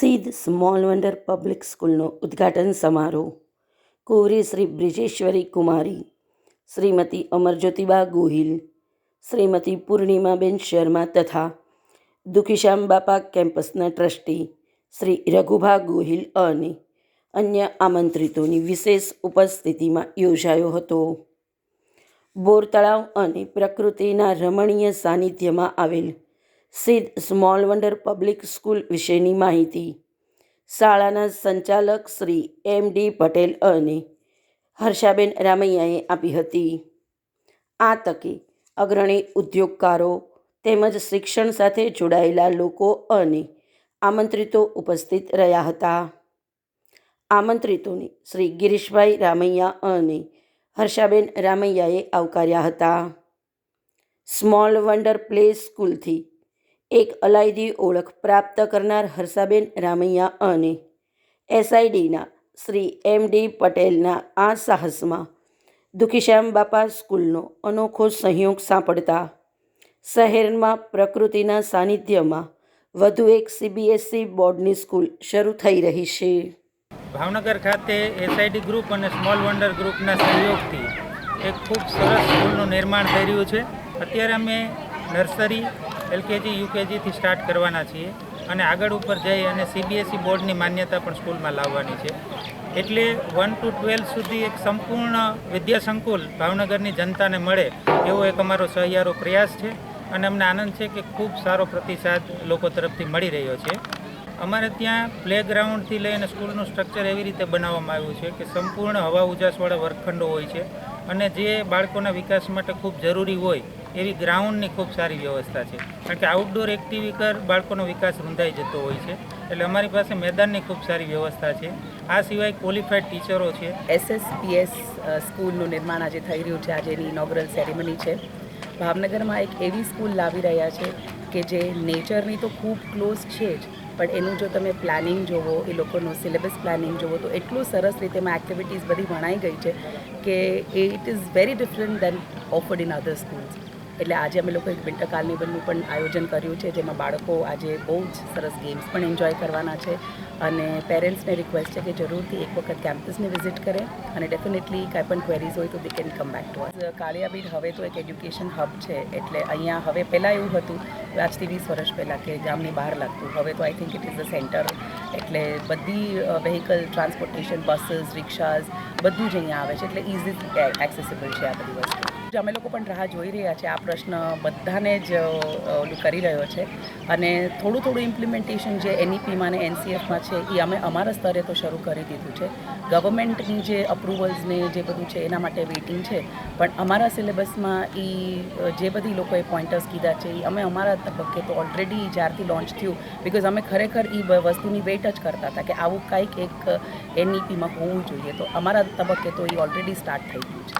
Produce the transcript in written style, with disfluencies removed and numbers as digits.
સિદ્ધ small wonder public સ્કૂલનો ઉદ્ઘાટન સમારોહ કુંવરી શ્રી બ્રિજેશ્વરી કુમારી, શ્રીમતી અમરજ્યોતિબા ગોહિલ, શ્રીમતી પૂર્ણિમાબેન શર્મા તથા દુખીશ્યામ બાપા કેમ્પસના ટ્રસ્ટી શ્રી રઘુભા ગોહિલ અને અન્ય આમંત્રિતોની વિશેષ ઉપસ્થિતિમાં યોજાયો હતો. બોર તળાવ અને પ્રકૃતિના રમણીય સાનિધ્યમાં આવેલ સિદ્ધ સ્મોલ વંડર પબ્લિક સ્કૂલ વિશેની માહિતી શાળાના સંચાલક શ્રી એમ.ડી. પટેલ અને હર્ષાબેન રામૈયાએ આપી હતી. આ તકે અગ્રણી ઉદ્યોગકારો તેમજ શિક્ષણ સાથે જોડાયેલા લોકો અને આમંત્રિતો ઉપસ્થિત રહ્યા હતા. આમંત્રિતોને શ્રી ગિરીશભાઈ રામૈયા અને હર્ષાબેન રામૈયાએ આવકાર્યા હતા. સ્મોલ વંડર પ્લે સ્કૂલથી એક અલાયદી ઓળખ પ્રાપ્ત કરનાર હર્ષાબેન રામૈયા અને એસઆઈડીના શ્રી એમ.ડી. પટેલના આ સાહસમાં દુખીશ્યામ બાપા સ્કૂલનો અનોખો સહયોગ સાંપડતા શહેરમાં પ્રકૃતિના સાનિધ્યમાં વધુ એક સીબીએસઈ બોર્ડની સ્કૂલ શરૂ થઈ રહી છે. ભાવનગર ખાતે એસઆઈડી ગ્રુપ અને સ્મોલ વંડર ગ્રુપના સહયોગથી એક ખૂબ સરસ સ્કૂલનું નિર્માણ થઈ રહ્યું છે. અત્યારે અમે નર્સરી, એલકેજી, યુકેજીથી સ્ટાર્ટ કરવાના છીએ અને આગળ ઉપર જઈ અને સીબીએસઈ બોર્ડની માન્યતા પણ સ્કૂલમાં લાવવાની છે. એટલે 1 to 12 સુધી એક સંપૂર્ણ વિદ્યા સંકુલ ભાવનગરની જનતાને મળે એવો એક અમારો સહિયારો પ્રયાસ છે અને અમને આનંદ છે કે ખૂબ સારો પ્રતિસાદ લોકો તરફથી મળી રહ્યો છે. અમારે ત્યાં પ્લેગ્રાઉન્ડથી લઈને સ્કૂલનું સ્ટ્રક્ચર એવી રીતે બનાવવામાં આવ્યું છે કે સંપૂર્ણ હવા ઉજાસવાળા વર્ગખંડો હોય છે અને જે બાળકોના વિકાસ માટે ખૂબ જરૂરી હોય એવી ગ્રાઉન્ડની ખૂબ સારી વ્યવસ્થા છે. કારણ કે આઉટડોર એક્ટિવિટી કર બાળકોનો વિકાસ રૂંધાઈ જતો હોય છે, એટલે અમારી પાસે મેદાનની ખૂબ સારી વ્યવસ્થા છે. આ સિવાય ક્વોલિફાઈડ ટીચરો છે. એસએસપીએસ સ્કૂલનું નિર્માણ આજે થઈ રહ્યું છે. આજે એની ઇનોગ્રલ સેરેમની છે. ભાવનગરમાં એક એવી સ્કૂલ લાવી રહ્યા છે કે જે નેચરની તો ખૂબ ક્લોઝ છે જ, પણ એનું જો તમે પ્લાનિંગ જોવો, એ લોકોનું સિલેબસ પ્લાનિંગ જોવો તો એટલું સરસ રીતે એમાં એક્ટિવિટીઝ બધી ભણાઈ ગઈ છે કે it is very different than offered in other schools. એટલે આજે અમે લોકો એક વિન્ટર કાર્નિવલનું પણ આયોજન કર્યું છે, જેમાં બાળકો આજે બહુ જ સરસ ગેમ્સ પણ એન્જોય કરવાના છે અને પેરેન્ટ્સને રિક્વેસ્ટ છે કે જરૂરથી એક વખત કેમ્પસને વિઝિટ કરે અને ડેફિનેટલી કાંઈ પણ ક્વેરીઝ હોય તો they can come back to us. Kaliyabid હવે તો એક એજ્યુકેશન હબ છે, એટલે અહીંયા હવે પહેલાં એવું હતું આજથી 20 વર્ષ પહેલાં કે ગામની બહાર લાગતું, હવે તો I think it is the centre. એટલે બધી વ્હીકલ ટ્રાન્સપોર્ટેશન, બસીસ, રિક્ષાઝ બધું જ અહીંયા આવે છે, એટલે ઇઝી એક્સેસિબલ છે આ બધી વસ્તુ. અમે લોકો પણ રાહ જોઈ રહ્યા છે. આ પ્રશ્ન બધાને જ ઓલું કરી રહ્યો છે અને થોડું થોડું ઇમ્પ્લિમેન્ટેશન જે એનઈપીમાં અને એનસીએફમાં છે એ અમે અમારા સ્તરે તો શરૂ કરી દીધું છે. ગવર્મેન્ટની જે અપ્રુવલ્સને જે બધું છે એના માટે વેઇટિંગ છે, પણ અમારા સિલેબસમાં એ જે બધી લોકોએ પોઈન્ટર્સ કીધા છે એ અમે અમારા તબક્કે તો ઓલરેડી જ્યારથી લોન્ચ થયું, બિકોઝ અમે ખરેખર એ વસ્તુની વેઇટ જ કરતા હતા કે આવું કાંઈક એક એનઈપીમાં હોવું જોઈએ, તો અમારા તબક્કે તો એ ઓલરેડી સ્ટાર્ટ થઈ ગયું છે.